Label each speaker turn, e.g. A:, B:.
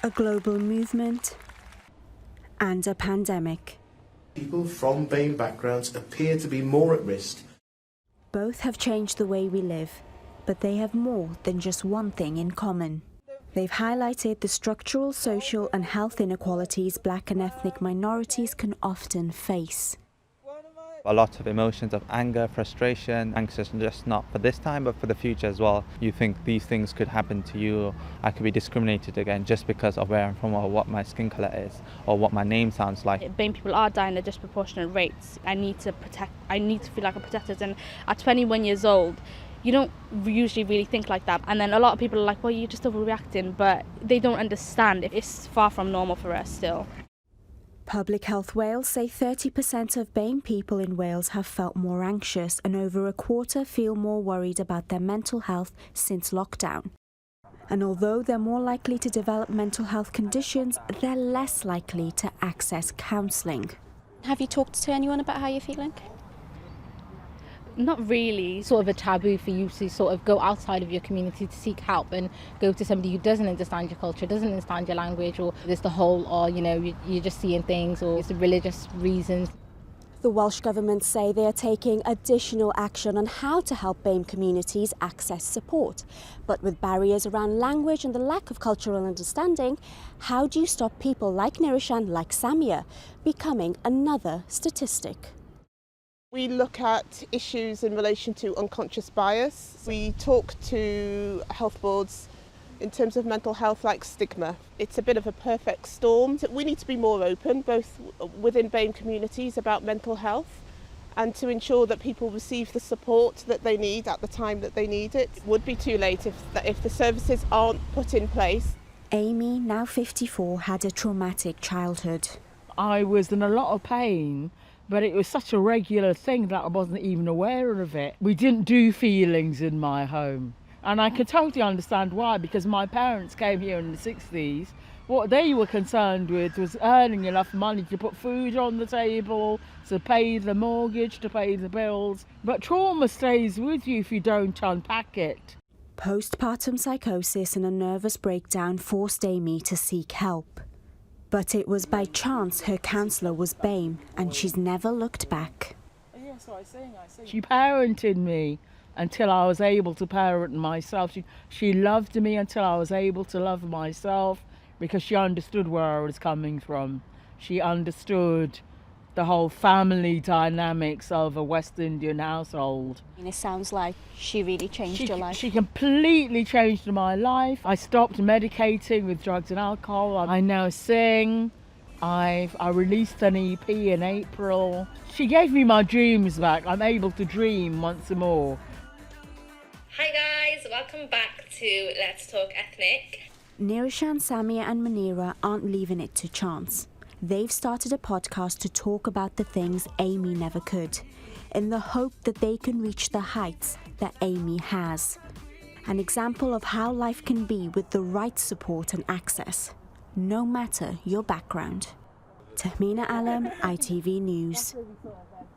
A: a global movement, and a pandemic.
B: People from BAME backgrounds appear to be more at risk.
A: Both have changed the way we live, but they have more than just one thing in common. They've highlighted the structural, social and health inequalities Black and ethnic minorities can often face.
C: A lot of emotions of anger, frustration, anxious, just not for this time but for the future as well. You think these things could happen to you, I could be discriminated against just because of where I'm from or what my skin colour is or what my name sounds like.
D: BAME people are dying at disproportionate rates. I need to feel like a protector, and at 21 years old you don't usually really think like that, and then a lot of people are like, well, you're just overreacting, but they don't understand it's far from normal for us still.
A: Public Health Wales say 30% of BAME people in Wales have felt more anxious, and over a quarter feel more worried about their mental health since lockdown. And although they're more likely to develop mental health conditions, they're less likely to access counselling.
E: Have you talked to anyone about how you're feeling?
D: Not really.
F: Sort of a taboo for you to sort of go outside of your community to seek help and go to somebody who doesn't understand your culture, doesn't understand your language, or there's the whole, or you're just seeing things, or it's religious reasons.
E: The Welsh Government say they are taking additional action on how to help BAME communities access support. But with barriers around language and the lack of cultural understanding, how do you stop people like Nirishan, like Samia, becoming another statistic?
G: We look at issues in relation to unconscious bias. We talk to health boards in terms of mental health, like stigma. It's a bit of a perfect storm. We need to be more open, both within BAME communities, about mental health, and to ensure that people receive the support that they need at the time that they need it. It would be too late if the services aren't put in place.
A: Amy, now 54, had a traumatic childhood.
H: I was in a lot of pain, but it was such a regular thing that I wasn't even aware of it. We didn't do feelings in my home. And I can totally understand why, because my parents came here in the 60s. What they were concerned with was earning enough money to put food on the table, to pay the mortgage, to pay the bills. But trauma stays with you if you don't unpack it.
A: Postpartum psychosis and a nervous breakdown forced Amy to seek help. But it was by chance her counsellor was BAME, and she's never looked back.
H: She parented me until I was able to parent myself. She loved me until I was able to love myself, because she understood where I was coming from. She understood the whole family dynamics of a West Indian household.
E: And it sounds like she really changed your life.
H: She completely changed my life. I stopped medicating with drugs and alcohol. I now sing. I released an EP in April. She gave me my dreams back. I'm able to dream once more.
I: Hi guys, welcome back to Let's Talk Ethnic.
A: Nirishan, Samia and Munira aren't leaving it to chance. They've started a podcast to talk about the things Amy never could, in the hope that they can reach the heights that Amy has. An example of how life can be with the right support and access, no matter your background. Tahmina Alam, ITV News.